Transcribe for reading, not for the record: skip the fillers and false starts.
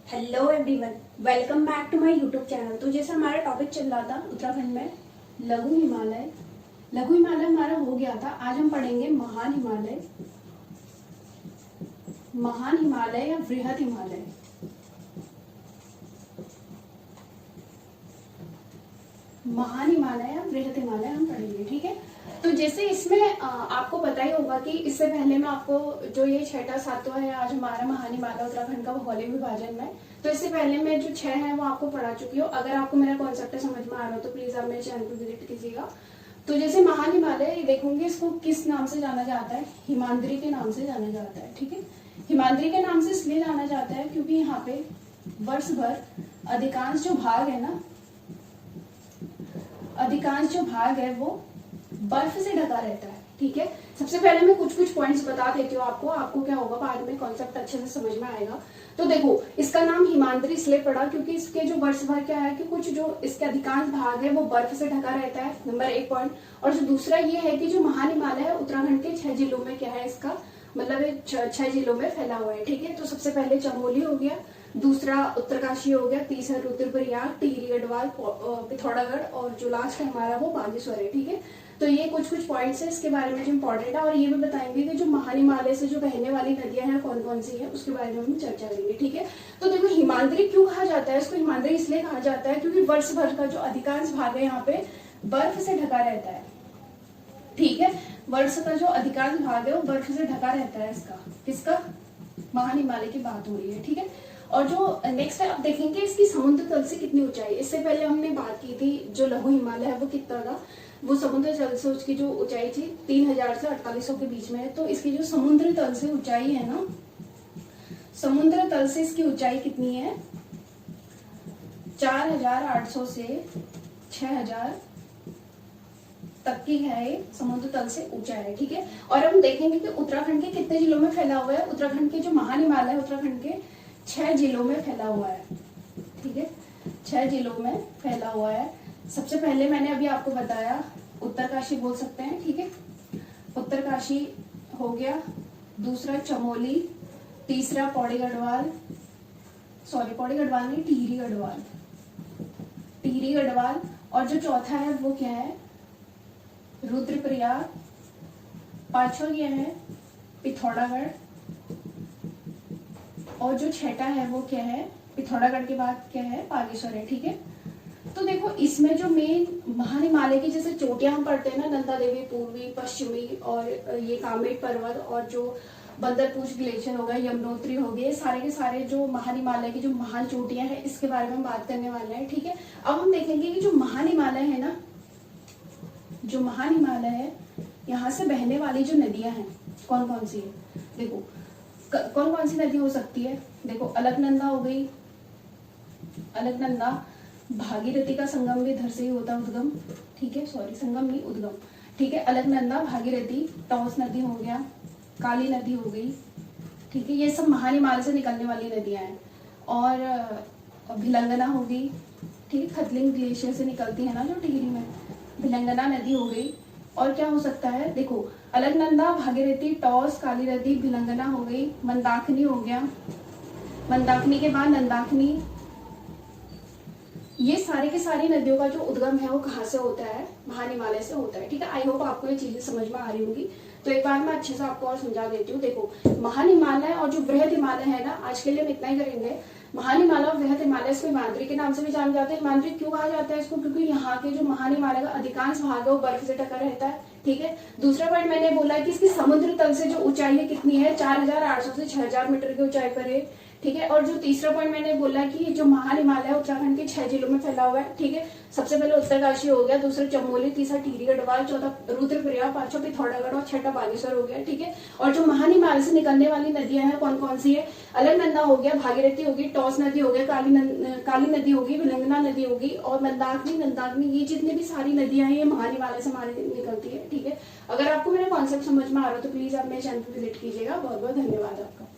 Hello everyone, welcome back to my YouTube channel. तो जैसे हमारा टॉपिक चल रहा था उत्तराखंड में लघु हिमालय। लघु हिमालय हमारा हो गया था। आज हम पढ़ेंगे महान हिमालय, महान हिमालय या वृहद हिमालय। महान हिमालय या वृहद हिमालय हम पढ़ेंगे, ठीक है। तो जैसे इसमें आपको पता ही होगा कि इससे पहले मैं आपको जो ये छठा सातवां है आज हमारा महान हिमालय उत्तराखंड का भौगोलिक विभाजन में, तो इससे पहले मैं जो 6 है वो आपको पढ़ा चुकी हूँ। अगर आपको मेरा कॉन्सेप्ट समझ में आ रहा हो तो प्लीज आप मेरे चैनल को विजिट कीजिएगा। तो जैसे महान हिमालय देखोगे, इसको किस नाम से जाना जाता है? हिमाद्री के नाम से जाना जाता है, ठीक है। हिमाद्री के नाम से इसलिए जाना जाता है क्योंकि यहाँ पे वर्ष भर अधिकांश जो भाग है ना, अधिकांश जो भाग है वो बर्फ से ढका रहता है, ठीक है। सबसे पहले मैं कुछ पॉइंट्स बता देती हूँ आपको क्या होगा बाद में कॉन्सेप्ट अच्छे से समझ में आएगा। तो देखो, इसका नाम हिमाद्री इसलिए पड़ा क्योंकि इसके जो वर्ष भर क्या है कि कुछ जो इसके अधिकांश भाग है वो बर्फ से ढका रहता है, नंबर 1 पॉइंट। और जो दूसरा ये है कि जो महान हिमालय है उत्तराखंड के 6 जिलों में क्या है, इसका मतलब 6 जिलों में फैला हुआ है, ठीक है। तो सबसे पहले चमोली हो गया, दूसरा उत्तरकाशी हो गया, तीसरा रुद्रप्रयाग, टिहरी गढ़वाल, पिथौरागढ़ और जो लास्ट है हमारा वो बागेश्वर है, ठीक है। तो ये कुछ पॉइंट्स है इसके बारे में जो इम्पोर्टेंट है, और ये भी बताएंगे कि जो महान हिमालय से जो बहने वाली नदियां हैं कौन कौन सी है उसके बारे में हम चर्चा करेंगे, ठीक है। तो देखो, हिमाद्री क्यों कहा जाता है? इसको हिमाद्री इसलिए कहा जाता है क्योंकि वर्ष भर का जो अधिकांश भाग है यहाँ पे बर्फ से ढका रहता है, ठीक है। वर्ष का जो अधिकांश भाग है वो बर्फ से ढका रहता है। इसका किसका? महान हिमालय की बात हो रही है, ठीक है। और जो नेक्स्ट है आप देखेंगे इसकी समुद्र तल से कितनी ऊंचाई। इससे पहले हमने बात की थी जो लघु हिमालय है वो कितना था, वो समुद्र तल से उसकी जो ऊंचाई थी 3000 से 4800 के बीच में है। तो इसकी जो समुद्र तल से ऊंचाई है ना, समुद्र तल से इसकी ऊंचाई कितनी है? 4800 से 6000 तक की है ये समुद्र तल से ऊंचा है, ठीक है। और हम देखेंगे कि उत्तराखंड के कितने जिलों में फैला हुआ है। उत्तराखंड के जो महान हिमालय है उत्तराखंड के 6 जिलों में फैला हुआ है, ठीक है। 6 जिलों में फैला हुआ है। सबसे पहले मैंने अभी आपको बताया उत्तरकाशी बोल सकते हैं, ठीक है। उत्तरकाशी हो गया, दूसरा चमोली, तीसरा पौड़ी गढ़वाल नहीं, टिहरी गढ़वाल, टिहरी गढ़वाल। और जो चौथा है वो क्या है? रुद्रप्रयाग। पांचवा क्या है? पिथौरागढ़। और जो छठा है वो क्या है? पिथौरागढ़ के बाद क्या है? बागेश्वर है, ठीक है। तो देखो, इसमें जो मेन महान हिमालय की जैसे चोटियां हम पढ़ते हैं ना, नंदा देवी, पूर्वी, पश्चिमी और ये कामेट पर्वत और जो बंदरपूछ ग्लेशियर हो गया, यमुनोत्री हो गए, सारे के सारे जो महान हिमालय की जो महान चोटियां हैं इसके बारे में हम बात करने वाले हैं, ठीक है। अब हम देखेंगे कि जो महान हिमालय है ना, जो महान हिमालय है यहाँ से बहने वाली जो नदियां हैं कौन कौन सी है? देखो, कौन कौन सी नदी हो सकती है? देखो, अलकनंदा हो गई, अलकनंदा। भागीरथी का संगम भी इधर से ही होता है, उद्गम, ठीक है। सॉरी, संगम नहीं, उद्गम, ठीक है। अलकनंदा, भागीरथी, टॉस नदी हो गया, काली नदी हो गई, ठीक है। ये सब महान हिमालय से निकलने वाली नदियां हैं। और भिलंगना हो गई, ठीक है। खतलिंग ग्लेशियर से निकलती है ना जो टिहरी में, भिलंगना नदी हो गई। और क्या हो सकता है? देखो, अलकनंदा, भागीरथी, टॉस, काली नदी, भिलंगना हो गई, मंदाकिनी हो गया, मंदाकिनी के बाद नंदाकिनी। ये सारे के सारी नदियों का जो उद्गम है वो कहाँ से होता है? महान हिमालय से होता है, ठीक है। आई होप आपको ये चीजें समझ में आ रही होंगी। तो एक बार मैं अच्छे से आपको और समझा देती हूँ। देखो, महान हिमालय और जो वृहद हिमालय है ना, आज के लिए हम इतना ही करेंगे। महान हिमालय और वृहद हिमालय इसको हिमाद्री के नाम से भी जाना जाता है। हिमाद्री क्यों कहा जाता है इसको? क्योंकि यहाँ के जो महान हिमालय का अधिकांश भाग है वो बर्फ से ढका रहता है, ठीक है। दूसरा पॉइंट मैंने बोला कि इसकी समुद्र तल से जो ऊंचाई है कितनी है? 4800 से 6000 मीटर की ऊंचाई पर है, ठीक है। और जो तीसरा पॉइंट मैंने बोला कि जो महान हिमालय उत्तराखंड के 6 जिलों में फैला हुआ है, ठीक है। सबसे पहले उत्तरकाशी हो गया, दूसरा चमोली, तीसरा टिहरी गढ़वाल, चौथा रुद्रप्रयाग, पांचवा पिथौरागढ़ और छठा बागेश्वर हो गया, ठीक है। और जो महान हिमालय से निकलने वाली नदियां हैं कौन कौन सी है? अलकनंदा हो गया, भागीरथी होगी, टॉस नदी हो गया, काली नदी होगी, भिलंगना नदी होगी और नंदाकिनी। ये जितनी भी सारी नदियां हैं ये महान हिमालय से हमारी निकलती है, ठीक है। अगर आपको मेरा कॉन्सेप्ट समझ में आ रहा है तो प्लीज आप मेरे चैनल पर विजिट कीजिएगा। बहुत बहुत धन्यवाद आपका।